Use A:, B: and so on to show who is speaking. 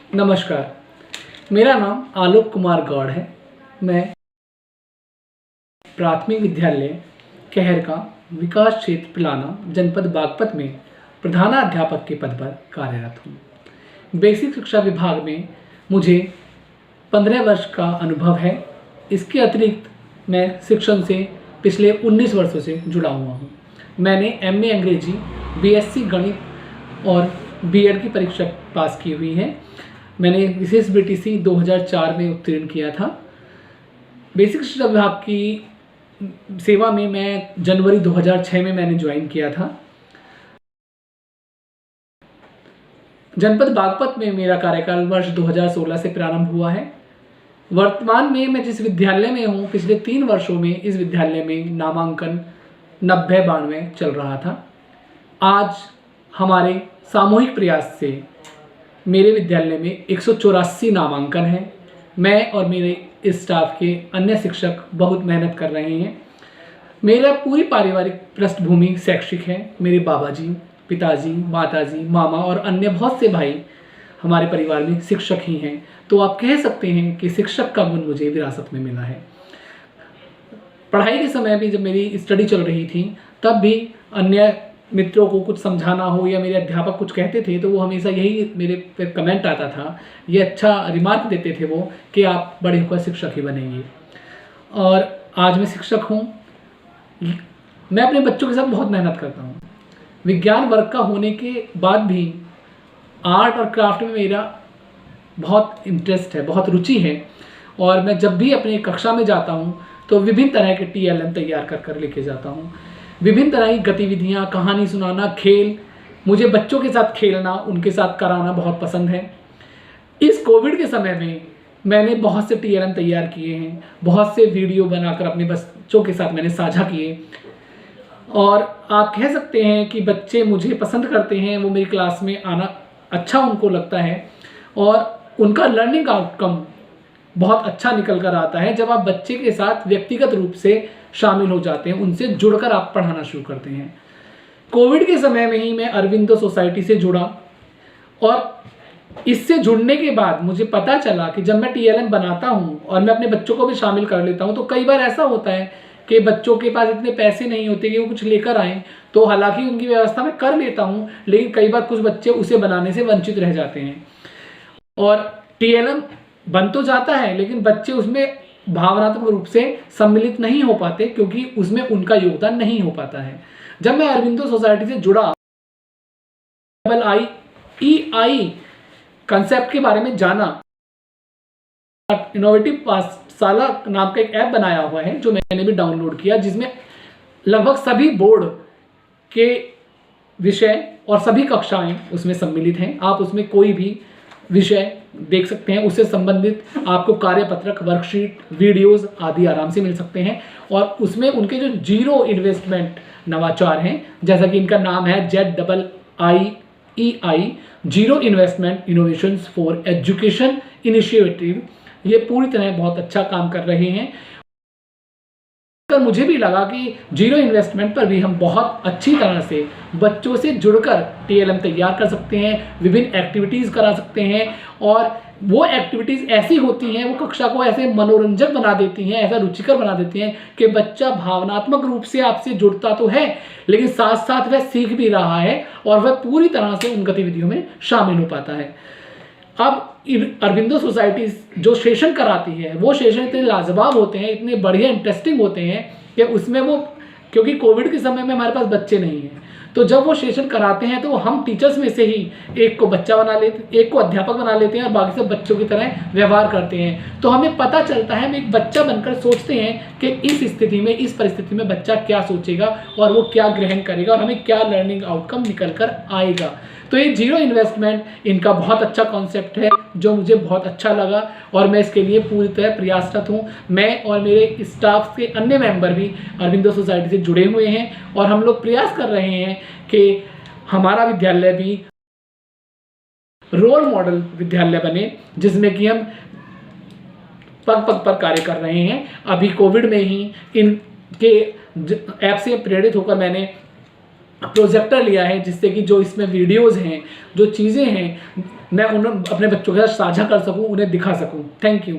A: नमस्कार, मेरा नाम आलोक कुमार गौड़ है। मैं प्राथमिक विद्यालय कहर का विकास क्षेत्र पिलाना जनपद बागपत में प्रधानाध्यापक के पद पर कार्यरत हूँ। बेसिक शिक्षा विभाग में मुझे 15 वर्ष का अनुभव है। इसके अतिरिक्त मैं शिक्षण से पिछले 19 वर्षों से जुड़ा हुआ हूँ। मैंने MA अंग्रेजी, BSc गणित और B.Ed की परीक्षा पास की हुई है। मैंने विशेष BTC 2004 में उत्तीर्ण किया था। बेसिक शिक्षा विभाग की सेवा में मैं जनवरी 2006 में मैंने ज्वाइन किया था। जनपद बागपत में मेरा कार्यकाल वर्ष 2016 से प्रारंभ हुआ है। वर्तमान में मैं जिस विद्यालय में हूँ, पिछले 3 वर्षों में इस विद्यालय में नामांकन 90-92 चल रहा था। आज हमारे सामूहिक प्रयास से मेरे विद्यालय में 184 नामांकन हैं। मैं और मेरे स्टाफ के अन्य शिक्षक बहुत मेहनत कर रहे हैं। मेरा पूरी पारिवारिक पृष्ठभूमि शैक्षिक है। मेरे बाबा जी, पिताजी, माताजी, मामा और अन्य बहुत से भाई हमारे परिवार में शिक्षक ही हैं। तो आप कह सकते हैं कि शिक्षक का गुण मुझे विरासत में मिला है। पढ़ाई के समय भी जब मेरी स्टडी चल रही थी, तब भी अन्य मित्रों को कुछ समझाना हो या मेरे अध्यापक कुछ कहते थे तो वो हमेशा यही मेरे पे कमेंट आता था, ये अच्छा रिमार्क देते थे वो कि आप बड़े होकर शिक्षक ही बनेंगे। और आज मैं शिक्षक हूँ। मैं अपने बच्चों के साथ बहुत मेहनत करता हूँ। विज्ञान वर्ग का होने के बाद भी आर्ट और क्राफ्ट में मेरा बहुत इंटरेस्ट है, बहुत रुचि है। और मैं जब भी अपने कक्षा में जाता हूँ तो विभिन्न तरह के TLM तैयार कर लेके जाता हूँ। विभिन्न तरह की गतिविधियाँ, कहानी सुनाना, खेल, मुझे बच्चों के साथ खेलना, उनके साथ कराना बहुत पसंद है। इस कोविड के समय में मैंने बहुत से TLM तैयार किए हैं, बहुत से वीडियो बनाकर अपने बच्चों के साथ मैंने साझा किए। और आप कह सकते हैं कि बच्चे मुझे पसंद करते हैं, वो मेरी क्लास में आना अच्छा उनको लगता है और उनका लर्निंग आउटकम बहुत अच्छा निकल कर आता है जब आप बच्चे के साथ व्यक्तिगत रूप से शामिल हो जाते हैं, उनसे जुड़कर आप पढ़ाना शुरू करते हैं। कोविड के समय में ही मैं अरविंदो सोसाइटी से जुड़ा और इससे जुड़ने के बाद मुझे पता चला कि जब मैं TLM बनाता हूँ और मैं अपने बच्चों को भी शामिल कर लेता हूँ तो कई बार ऐसा होता है कि बच्चों के पास इतने पैसे नहीं होते कि वो कुछ लेकर आएँ। तो हालांकि उनकी व्यवस्था मैं कर लेता हूँ, लेकिन कई बार कुछ बच्चे उसे बनाने से वंचित रह जाते हैं। और TLM बन तो जाता है लेकिन बच्चे उसमें भावनात्मक रूप से सम्मिलित नहीं हो पाते क्योंकि उसमें उनका योगदान नहीं हो पाता है। जब मैं अरविंदो सोसाइटी से जुड़ा, IEI कंसेप्ट के बारे में जाना, इनोवेटिव पाठशाला नाम का एक ऐप बनाया हुआ है जो मैंने भी डाउनलोड किया, जिसमें लगभग सभी बोर्ड के विषय और सभी कक्षाएं उसमें सम्मिलित हैं। आप उसमें कोई भी विषय देख सकते हैं, उससे संबंधित आपको कार्यपत्रक, वर्कशीट, वीडियोस आदि आराम से मिल सकते हैं। और उसमें उनके जो 0 इन्वेस्टमेंट नवाचार हैं, जैसा कि इनका नाम है ZIIEI, 0 investment innovations for education initiative, ये पूरी तरह बहुत अच्छा काम कर रहे हैं। तो मुझे भी लगा कि 0 इन्वेस्टमेंट पर भी हम बहुत अच्छी तरह से बच्चों से जुड़कर TLM तैयार कर सकते हैं, विभिन्न एक्टिविटीज़ करा सकते हैं। और वो एक्टिविटीज़ ऐसी होती हैं, वो कक्षा को ऐसे मनोरंजक बना देती हैं, ऐसा रुचिकर बना देती हैं कि बच्चा भावनात्मक रूप से आपसे जुड़ता तो है, लेकिन साथ साथ वह सीख भी रहा है और वह पूरी तरह से उन गतिविधियों में शामिल हो पाता है। अब अरविंदो सोसाइटी जो सेशन कराती है, वो सेशन इतने लाजवाब होते हैं, इतने बढ़िया इंटरेस्टिंग होते हैं कि उसमें वो, क्योंकि कोविड के समय में हमारे पास बच्चे नहीं हैं, तो जब वो सेशन कराते हैं तो हम टीचर्स में से ही एक को बच्चा बना लेते, एक को अध्यापक बना लेते हैं और बाकी सब बच्चों की तरह व्यवहार करते हैं। तो हमें पता चलता है, हम एक बच्चा बनकर सोचते हैं कि इस स्थिति में, इस परिस्थिति में बच्चा क्या सोचेगा और वो क्या ग्रहण करेगा और हमें क्या लर्निंग आउटकम निकल कर आएगा। तो ये 0 इन्वेस्टमेंट इनका बहुत अच्छा कॉन्सेप्ट है जो मुझे बहुत अच्छा लगा और मैं इसके लिए पूरी तरह प्रयासरत हूँ। मैं और मेरे स्टाफ के अन्य मेंबर भी अरविंदो सोसाइटी से जुड़े हुए हैं और हम लोग प्रयास कर रहे हैं कि हमारा विद्यालय भी रोल मॉडल विद्यालय बने, जिसमें कि हम पग पग पर कार्य कर रहे हैं। अभी कोविड में ही इनके ऐप से प्रेरित होकर मैंने प्रोजेक्टर लिया है, जिससे कि जो इसमें वीडियोज़ हैं, जो चीज़ें हैं, मैं उन्हें अपने बच्चों के साथ साझा कर सकूँ, उन्हें दिखा सकूँ। Thank you.